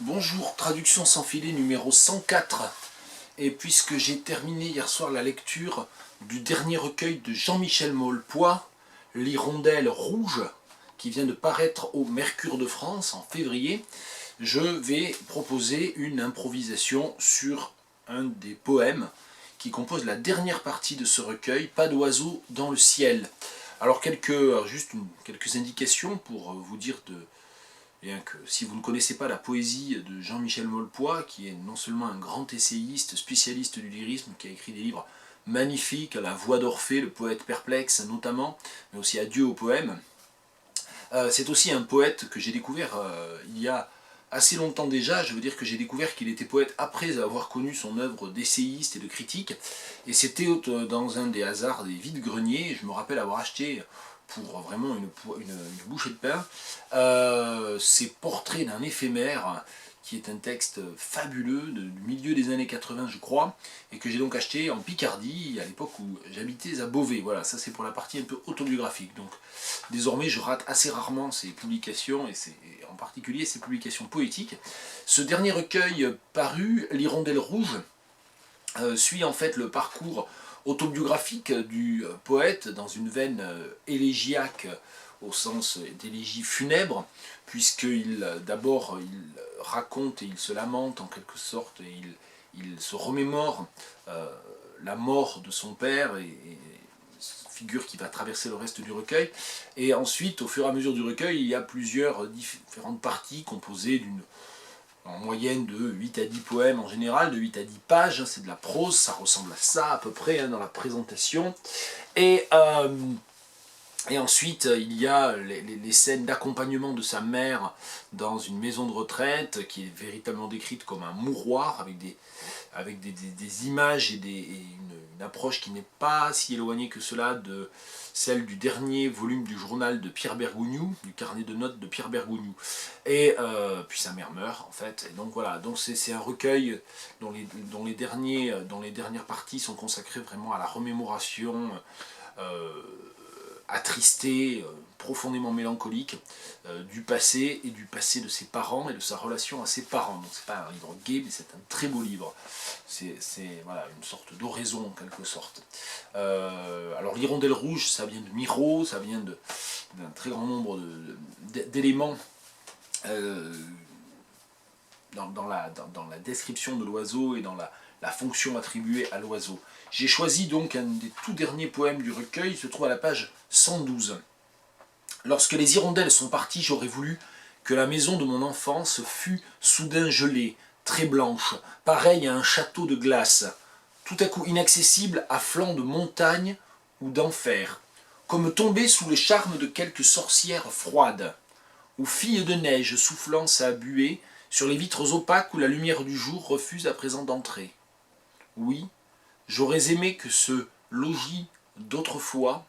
Bonjour, traduction sans filet numéro 104. Et puisque j'ai terminé hier soir la lecture du dernier recueil de Jean-Michel Maulepoix, L'Hirondelle rouge, qui vient de paraître au Mercure de France en février, je vais proposer une improvisation sur un des poèmes qui compose la dernière partie de ce recueil, Pas d'oiseau dans le ciel. Alors quelques indications pour vous dire bien que si vous ne connaissez pas la poésie de Jean-Michel Maulepoix, qui est non seulement un grand essayiste, spécialiste du lyrisme, qui a écrit des livres magnifiques, La Voix d'Orphée, Le poète perplexe notamment, mais aussi Adieu au poème, c'est aussi un poète que j'ai découvert il y a assez longtemps déjà. Je veux dire que j'ai découvert qu'il était poète après avoir connu son œuvre d'essayiste et de critique, et c'était dans un des hasards des vides-greniers. Je me rappelle avoir acheté pour vraiment une bouchée de pain ces portraits d'un éphémère, qui est un texte fabuleux du milieu des années 80 je crois, et que j'ai donc acheté en Picardie à l'époque où j'habitais à Beauvais. Voilà, ça c'est pour la partie un peu autobiographique. Donc désormais je rate assez rarement ces publications, et en particulier ces publications poétiques. Ce dernier recueil paru, L'Hirondelle rouge, suit en fait le parcours autobiographique du poète dans une veine élégiaque au sens d'élégie funèbre, puisqu'il d'abord il raconte et il se lamente en quelque sorte, et il se remémore la mort de son père, et figure qui va traverser le reste du recueil. Et ensuite, au fur et à mesure du recueil, il y a plusieurs différentes parties composées en moyenne de 8 à 10 poèmes en général, de 8 à 10 pages, c'est de la prose, ça ressemble à ça à peu près dans la présentation. Et, euh, et ensuite, il y a les scènes d'accompagnement de sa mère dans une maison de retraite, qui est véritablement décrite comme un mouroir, avec des images et une approche qui n'est pas si éloignée que cela de celle du dernier volume du journal de Pierre Bergogneau, du carnet de notes de Pierre Bergogneau. Et puis sa mère meurt en fait. Et donc voilà, donc c'est un recueil dont les dernières parties sont consacrées vraiment à la remémoration euh, attristé, profondément mélancolique, du passé, et du passé de ses parents et de sa relation à ses parents. Donc c'est pas un livre gai, mais c'est un très beau livre. C'est voilà, une sorte d'oraison en quelque sorte. Alors l'hirondelle rouge, ça vient de Miro, ça vient d'un très grand nombre d'éléments dans la description de l'oiseau et dans la fonction attribuée à l'oiseau. J'ai choisi donc un des tout derniers poèmes du recueil, il se trouve à la page 112. Lorsque les hirondelles sont parties, j'aurais voulu que la maison de mon enfance fût soudain gelée, très blanche, pareille à un château de glace, tout à coup inaccessible à flanc de montagne ou d'enfer, comme tombée sous le charme de quelque sorcière froide, ou fille de neige soufflant sa buée sur les vitres opaques où la lumière du jour refuse à présent d'entrer. Oui, j'aurais aimé que ce logis d'autrefois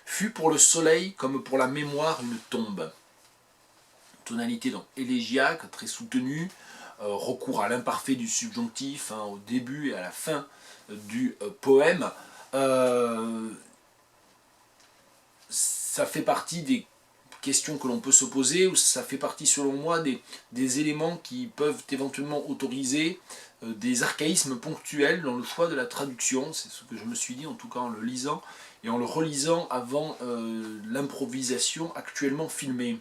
fût pour le soleil comme pour la mémoire une tombe. Tonalité donc élégiaque, très soutenue, recours à l'imparfait du subjonctif au début et à la fin du poème. Ça fait partie des questions que l'on peut se poser, ou ça fait partie selon moi des éléments qui peuvent éventuellement autoriser des archaïsmes ponctuels dans le choix de la traduction. C'est ce que je me suis dit en tout cas en le lisant et en le relisant avant l'improvisation actuellement filmée.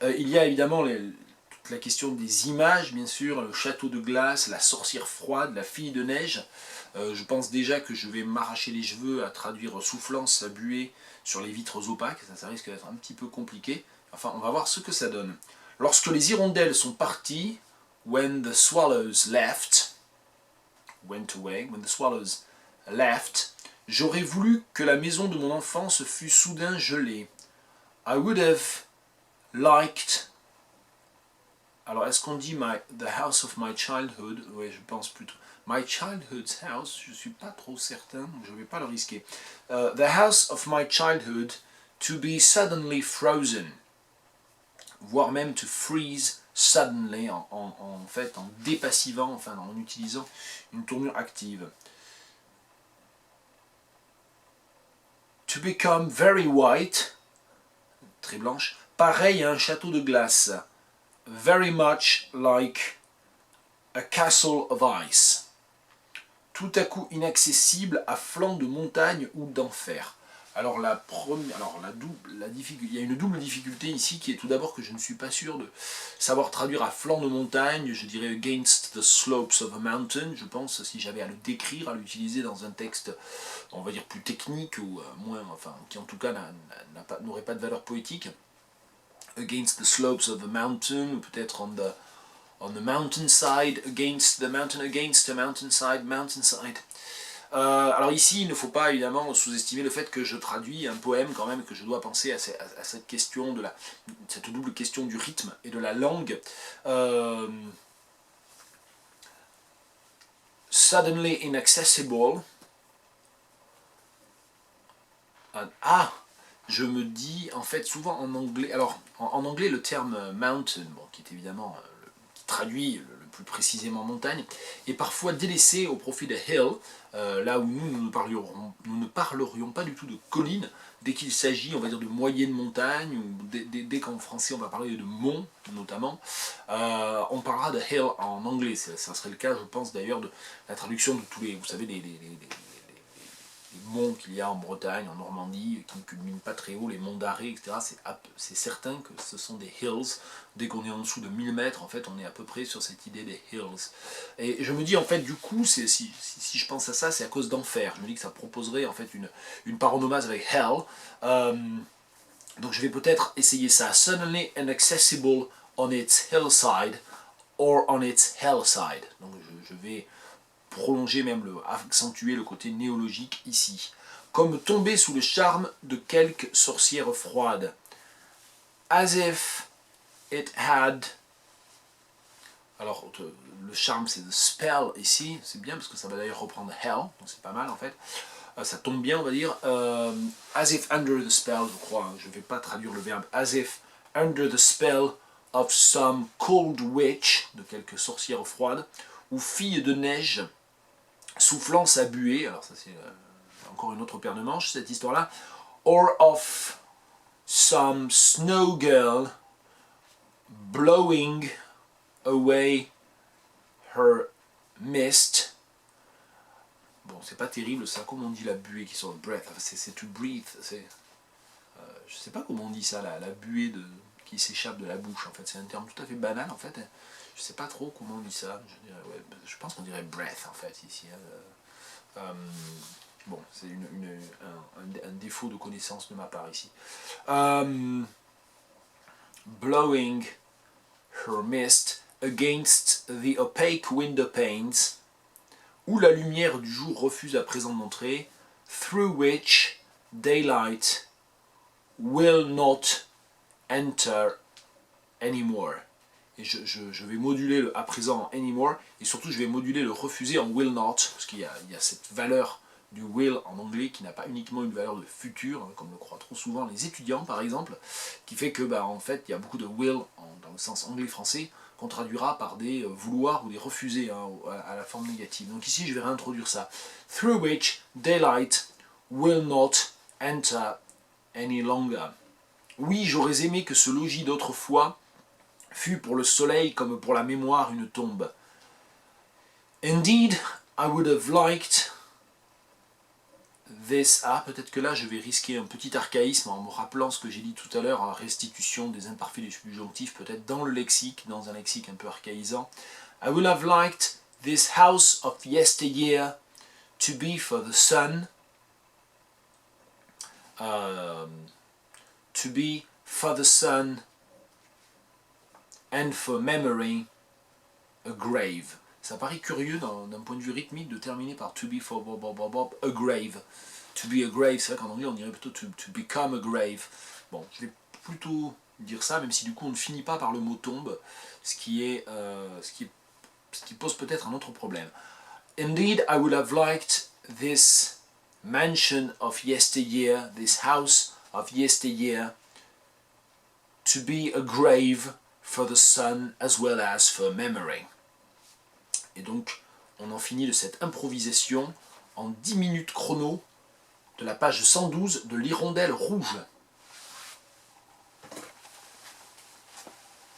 Il y a évidemment toute la question des images, bien sûr, le château de glace, la sorcière froide, la fille de neige. Je pense déjà que je vais m'arracher les cheveux à traduire soufflance à buée sur les vitres opaques, ça risque d'être un petit peu compliqué. Enfin, on va voir ce que ça donne. Lorsque les hirondelles sont parties, when the swallows went away, when the swallows left, j'aurais voulu que la maison de mon enfance fût soudain gelée. I would have liked. Alors, est-ce qu'on dit the house of my childhood? Oui, je pense plutôt. My childhood's house, je ne suis pas trop certain, donc je ne vais pas le risquer. The house of my childhood to be suddenly frozen. Voire même to freeze suddenly, en fait, en dépassivant, enfin en utilisant une tournure active. To become very white, très blanche, pareil à un château de glace. very much like a castle of ice. Tout à coup inaccessible à flanc de montagne ou d'enfer. Alors il y a une double difficulté ici qui est tout d'abord que je ne suis pas sûr de savoir traduire à flanc de montagne, je dirais against the slopes of a mountain, je pense si j'avais à le décrire, à l'utiliser dans un texte on va dire plus technique ou moins, enfin qui en tout cas n'aurait pas de valeur poétique. Against the slopes of a mountain, ou peut-être on the mountainside, against the mountainside, mountainside. Alors ici, il ne faut pas évidemment sous-estimer le fait que je traduis un poème quand même, que je dois penser à cette question cette double question du rythme et de la langue. Suddenly inaccessible. Je me dis en fait souvent en anglais. Alors en anglais le terme mountain, bon, qui est évidemment qui traduit le plus précisément montagne, est parfois délaissé au profit de hill, là où nous ne parlerions pas du tout de colline, dès qu'il s'agit, on va dire, de moyenne montagne, ou dès qu'en français on va parler de mont, notamment, on parlera de hill en anglais. Ça serait le cas, je pense, d'ailleurs, de la traduction de tous les, vous savez, les monts qu'il y a en Bretagne, en Normandie, qui ne culminent pas très haut, les monts d'Arrée, etc. C'est certain que ce sont des hills. Dès qu'on est en dessous de 1000 mètres, en fait, on est à peu près sur cette idée des hills. Et je me dis, en fait, du coup, si je pense à ça, c'est à cause d'enfer. Je me dis que ça proposerait, en fait, une paronomase avec hell. Donc je vais peut-être essayer ça. Suddenly inaccessible on its hillside, or on its hellside. Donc je vais prolonger, même accentuer le côté néologique ici. Comme tomber sous le charme de quelque sorcière froide. As if it had... Alors, le charme, c'est the spell ici. C'est bien parce que ça va d'ailleurs reprendre hell. Donc c'est pas mal en fait. Ça tombe bien, on va dire. As if under the spell, je crois. Hein, je ne vais pas traduire le verbe. As if under the spell of some cold witch, de quelque sorcière froide, ou fille de neige, soufflant sa buée, alors ça c'est encore une autre paire de manches cette histoire-là, or of some snow girl blowing away her mist. Bon, c'est pas terrible ça, comment on dit la buée qui sort de breath, c'est to breathe, je sais pas comment on dit ça, la buée qui s'échappe de la bouche, en fait, c'est un terme tout à fait banal en fait, je sais pas trop comment on dit ça, je pense qu'on dirait breath en fait ici. Bon, c'est un défaut de connaissance de ma part ici. Blowing her mist against the opaque window panes, où la lumière du jour refuse à présent d'entrer, through which daylight will not enter anymore. Et je vais moduler le à présent en anymore, et surtout je vais moduler le refuser en will not, parce qu'il y a cette valeur du will en anglais qui n'a pas uniquement une valeur de futur, hein, comme le croient trop souvent les étudiants par exemple, qui fait que en fait il y a beaucoup de will dans le sens anglais-français qu'on traduira par des vouloir ou des refuser, hein, à la forme négative. Donc ici je vais réintroduire ça. Through which daylight will not enter any longer. Oui, j'aurais aimé que ce logis d'autrefois fut pour le soleil comme pour la mémoire une tombe. Indeed, I would have liked this... Ah, peut-être que là je vais risquer un petit archaïsme en me rappelant ce que j'ai dit tout à l'heure, restitution des imparfaits du subjonctif, peut-être dans le lexique, dans un lexique un peu archaïsant. I would have liked this house of yesteryear to be for the sun, to be for the sun and for memory a grave. Ça paraît curieux d'un point de vue rythmique de terminer par to be for a grave. To be a grave, c'est vrai qu'en anglais on dirait plutôt to become a grave. Bon, je vais plutôt dire ça, même si du coup on ne finit pas par le mot tombe, ce qui pose peut-être un autre problème. Indeed, I would have liked this mansion of yesteryear, this house of yesteryear, to be a grave for the sun as well as for memory. Et donc, on en finit de cette improvisation en 10 minutes chrono de la page 112 de l'Hirondelle rouge.